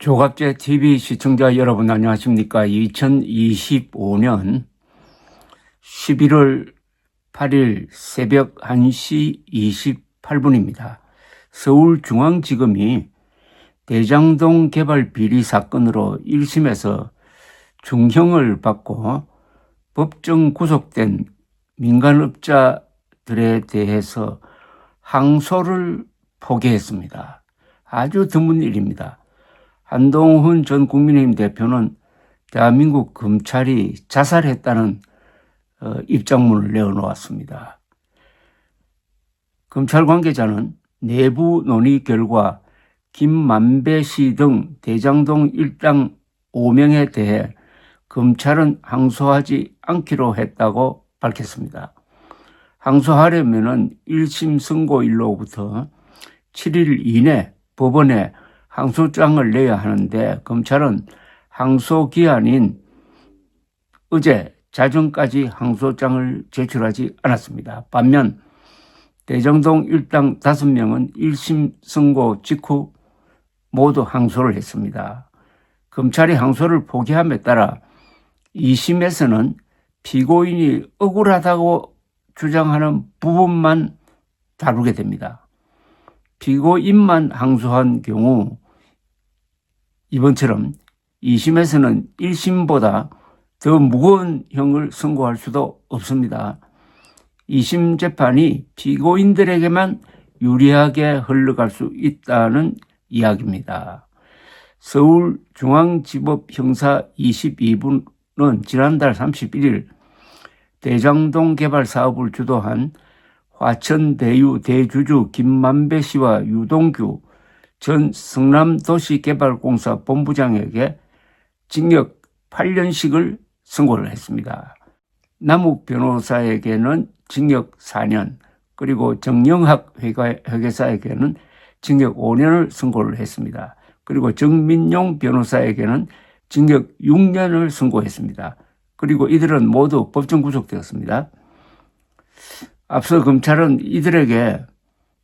조갑제 TV 시청자 여러분 안녕하십니까? 2025년 11월 8일 새벽 1시 28분입니다. 서울중앙지검이 대장동 개발 비리 사건으로 1심에서 중형을 받고 법정 구속된 민간업자들에 대해서 항소를 포기했습니다. 아주 드문 일입니다. 한동훈 전 국민의힘 대표는 대한민국 검찰이 자살했다는 입장문을 내어놓았습니다. 검찰 관계자는 내부 논의 결과 김만배 씨 등 대장동 일당 5명에 대해 검찰은 항소하지 않기로 했다고 밝혔습니다. 항소하려면 1심 선고일로부터 7일 이내 법원에 항소장을 내야 하는데 검찰은 항소 기한인 어제 자정까지 항소장을 제출하지 않았습니다. 반면 대장동 일당 5명은 1심 선고 직후 모두 항소를 했습니다. 검찰이 항소를 포기함에 따라 2심에서는 피고인이 억울하다고 주장하는 부분만 다루게 됩니다. 피고인만 항소한 경우 이번처럼 2심에서는 1심보다 더 무거운 형을 선고할 수도 없습니다. 2심 재판이 피고인들에게만 유리하게 흘러갈 수 있다는 이야기입니다. 서울중앙지법 형사 22부는 지난달 31일 대장동 개발 사업을 주도한 화천대유 대주주 김만배 씨와 유동규 전 성남도시개발공사 본부장에게 징역 8년씩을 선고를 했습니다. 남욱 변호사에게는 징역 4년, 그리고 정영학 회계사에게는 징역 5년을 선고를 했습니다. 그리고 정민용 변호사에게는 징역 6년을 선고했습니다. 그리고 이들은 모두 법정 구속되었습니다. 앞서 검찰은 이들에게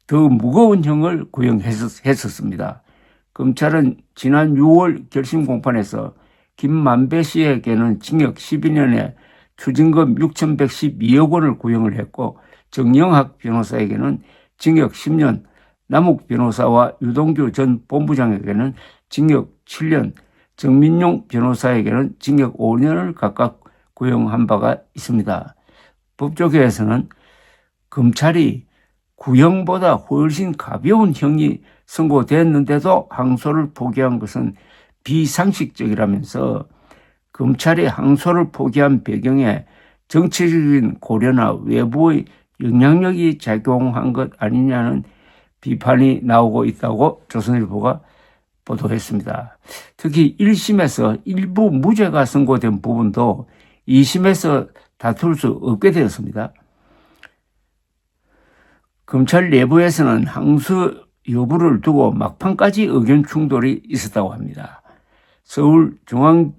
더 무거운 형을 구형했었습니다. 검찰은 지난 6월 결심 공판에서 김만배 씨에게는 징역 12년에 추징금 6,112억 원을 구형을 했고 정영학 변호사에게는 징역 10년, 남욱 변호사와 유동규 전 본부장에게는 징역 7년, 정민용 변호사에게는 징역 5년을 각각 구형한 바가 있습니다. 법조계에서는 검찰이 구형보다 훨씬 가벼운 형이 선고됐는데도 항소를 포기한 것은 비상식적이라면서 검찰이 항소를 포기한 배경에 정치적인 고려나 외부의 영향력이 작용한 것 아니냐는 비판이 나오고 있다고 조선일보가 보도했습니다. 특히 1심에서 일부 무죄가 선고된 부분도 2심에서 다툴 수 없게 되었습니다. 검찰 내부에서는 항소 여부를 두고 막판까지 의견 충돌이 있었다고 합니다. 서울중앙지검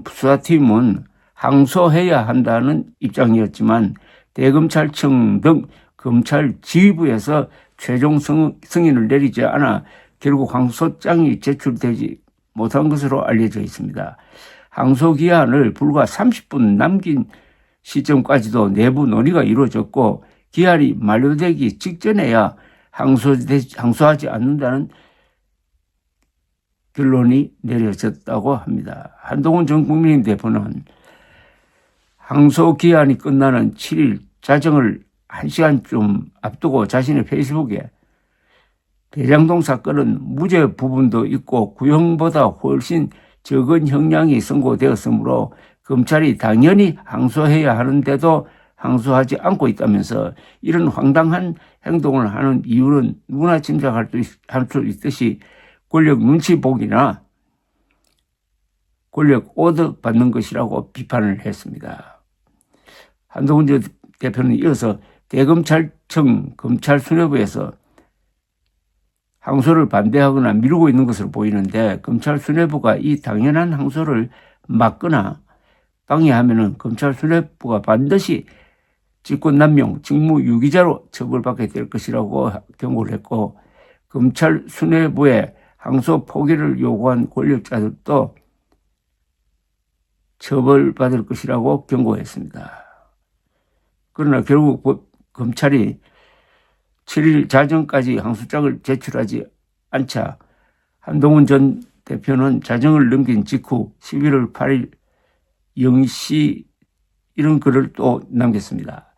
수사팀은 항소해야 한다는 입장이었지만 대검찰청 등 검찰 지휘부에서 최종 승인을 내리지 않아 결국 항소장이 제출되지 못한 것으로 알려져 있습니다. 항소 기한을 불과 30분 남긴 시점까지도 내부 논의가 이루어졌고 기한이 만료되기 직전에야 항소하지 않는다는 결론이 내려졌다고 합니다. 한동훈 전 국민의힘 대표는 항소 기한이 끝나는 7일 자정을 1시간쯤 앞두고 자신의 페이스북에 대장동 사건은 무죄 부분도 있고 구형보다 훨씬 적은 형량이 선고되었으므로 검찰이 당연히 항소해야 하는데도 항소하지 않고 있다면서 이런 황당한 행동을 하는 이유는 누구나 짐작할 수 있듯이 권력 눈치 보기나 권력 오더 받는 것이라고 비판을 했습니다. 한동훈 전 대표는 이어서 대검찰청 검찰수뇌부에서 항소를 반대하거나 미루고 있는 것으로 보이는데 검찰 수뇌부가 이 당연한 항소를 막거나 방해하면 검찰 수뇌부가 반드시 직권남용, 직무유기자로 처벌받게 될 것이라고 경고를 했고 검찰 수뇌부의 항소 포기를 요구한 권력자들도 처벌받을 것이라고 경고했습니다. 그러나 결국 검찰이 7일 자정까지 항소장을 제출하지 않자 한동훈 전 대표는 자정을 넘긴 직후 11월 8일 0시 이런 글을 또 남겼습니다.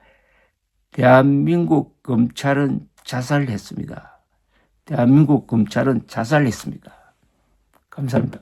대한민국 검찰은 자살했습니다. 대한민국 검찰은 자살했습니다. 감사합니다.